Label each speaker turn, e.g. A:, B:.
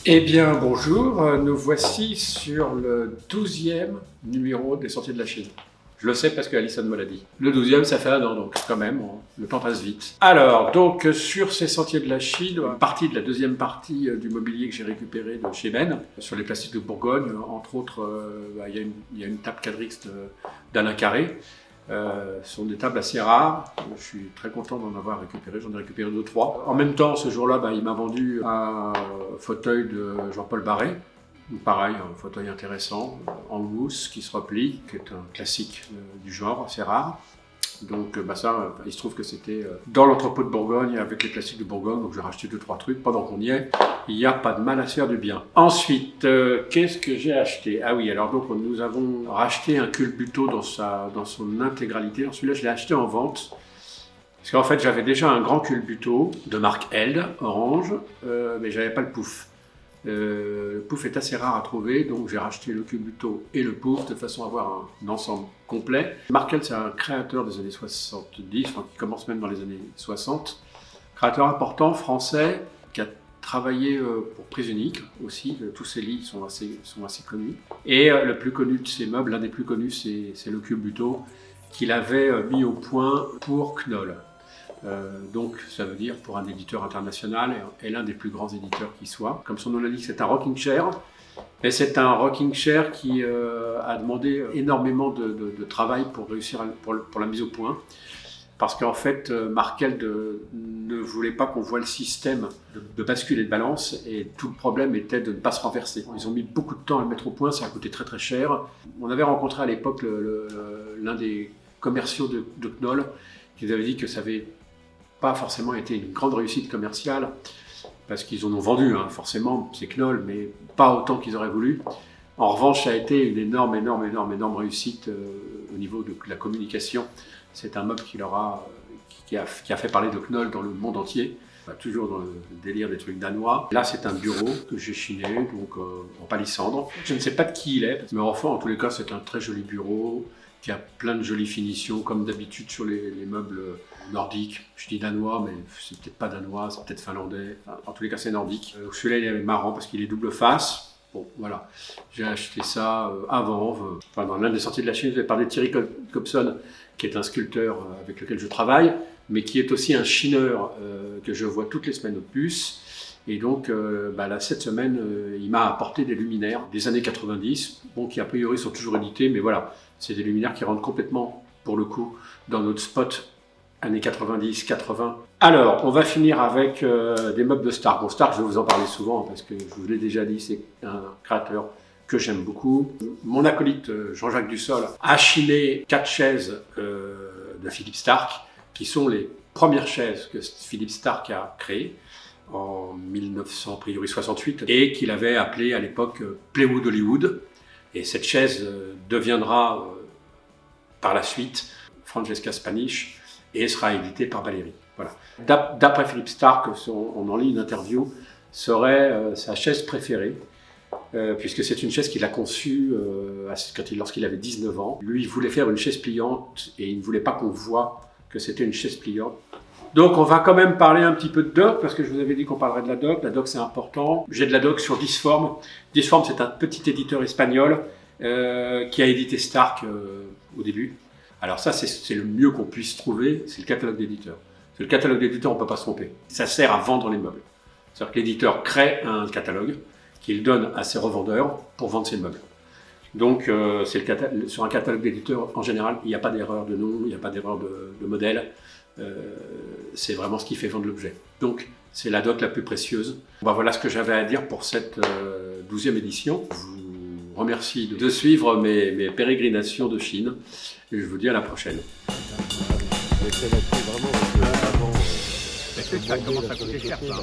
A: Eh bien, bonjour, nous voici sur le 12e numéro des Sentiers de la Chine. Je le sais parce que Alison me l'a dit. Le 12e, ça fait un an, donc quand même, le temps passe vite. Alors, donc, sur ces Sentiers de la Chine, partie de la deuxième partie du mobilier que j'ai récupéré de chez Ben, sur les plastiques de Bourgogne, entre autres, il y a une table quadrix d'Alain Carré. Ce sont des tables assez rares. Je suis très content d'en avoir récupéré. J'en ai récupéré 2 ou 3. En même temps, ce jour-là, il m'a vendu un fauteuil de Jean-Paul Barré. Pareil, un fauteuil intéressant, en mousse, qui se replie, qui est un classique du genre, assez rare. Donc ça, il se trouve que c'était dans l'entrepôt de Bourgogne, avec les classiques de Bourgogne, donc j'ai racheté 2-3 trucs pendant qu'on y est. Il n'y a pas de mal à se faire du bien. Ensuite, qu'est-ce que j'ai acheté? Ah oui, alors donc nous avons racheté un culbuto dans son intégralité. Alors celui-là, je l'ai acheté en vente. Parce qu'en fait, j'avais déjà un grand culbuto de marque Eld, orange, mais j'avais pas le pouf. Le pouf est assez rare à trouver, donc j'ai racheté le culbuto et le pouf de façon à avoir un ensemble complet. Mark Eld, c'est un créateur des années 70, qui commence même dans les années 60. Créateur important, français, qui a travaillé pour Prise Unique aussi. Tous ses lits sont assez connus. Et le plus connu de ses meubles, l'un des plus connus, c'est le culbuto qu'il avait mis au point pour Knoll. Donc ça veut dire pour un éditeur international et l'un des plus grands éditeurs qui soit. Comme son nom l'indique, c'est un rocking chair. Et c'est un rocking chair qui a demandé énormément de travail pour réussir pour la mise au point. Parce qu'en fait, Mark Eld ne voulait pas qu'on voit le système de bascule et de balance, et tout le problème était de ne pas se renverser. Ils ont mis beaucoup de temps à le mettre au point, ça a coûté très très cher. On avait rencontré à l'époque l'un des commerciaux de Knoll qui nous avait dit que ça avait pas forcément été une grande réussite commerciale, parce qu'ils en ont vendu, forcément, c'est Knoll, mais pas autant qu'ils auraient voulu. En revanche, ça a été une énorme réussite au niveau de la communication. C'est un meuble qui a fait parler de Knoll dans le monde entier, toujours dans le délire des trucs danois. Là, c'est un bureau que j'ai chiné, donc en palissandre. Je ne sais pas de qui il est, mais enfin, en tous les cas, c'est un très joli bureau qui a plein de jolies finitions, comme d'habitude sur les meubles nordiques. Je dis danois, mais c'est peut-être pas danois, c'est peut-être finlandais. Enfin, en tous les cas, c'est nordique. Celui-là, il est marrant parce qu'il est double face. Bon, voilà. J'ai acheté ça avant, dans l'un des Sentiers de la Chine. Je vais parler de Thierry Cobson, qui est un sculpteur avec lequel je travaille, mais qui est aussi un chineur que je vois toutes les semaines au puce. Et donc, là, cette semaine, il m'a apporté des luminaires des années 90, qui a priori sont toujours édités, mais voilà, c'est des luminaires qui rentrent complètement, pour le coup, dans notre spot années 90, 80. Alors, on va finir avec des meubles de Stark. Bon, Stark, je vais vous en parler souvent, parce que je vous l'ai déjà dit, c'est un créateur que j'aime beaucoup. Mon acolyte, Jean-Jacques Dussol, a chiné 4 chaises de Philippe Stark, qui sont les premières chaises que Philippe Stark a créées, en 1968, et qu'il avait appelé à l'époque Playwood Hollywood. Et cette chaise deviendra par la suite Francesca Spanish et sera éditée par Valérie. Voilà. D'après Philippe Stark, on en lit une interview, serait sa chaise préférée, puisque c'est une chaise qu'il a conçue lorsqu'il avait 19 ans. Lui, il voulait faire une chaise pliante et il ne voulait pas qu'on voit que c'était une chaise pliante. Donc on va quand même parler un petit peu de doc, parce que je vous avais dit qu'on parlerait de la doc. La doc, c'est important. J'ai de la doc sur Disform. Disform, c'est un petit éditeur espagnol qui a édité Stark au début. Alors ça, c'est le mieux qu'on puisse trouver, c'est le catalogue d'éditeur. C'est le catalogue d'éditeur, on ne peut pas se tromper. Ça sert à vendre les meubles. C'est-à-dire que l'éditeur crée un catalogue qu'il donne à ses revendeurs pour vendre ses meubles. Donc sur un catalogue d'éditeur, en général, il n'y a pas d'erreur de nom, il n'y a pas d'erreur de modèle. C'est vraiment ce qui fait vendre l'objet. Donc, c'est la doc la plus précieuse. Voilà ce que j'avais à dire pour cette 12e édition. Je vous remercie de suivre mes pérégrinations de Chine et je vous dis à la prochaine.
B: Ça commence à coûter cher, ça.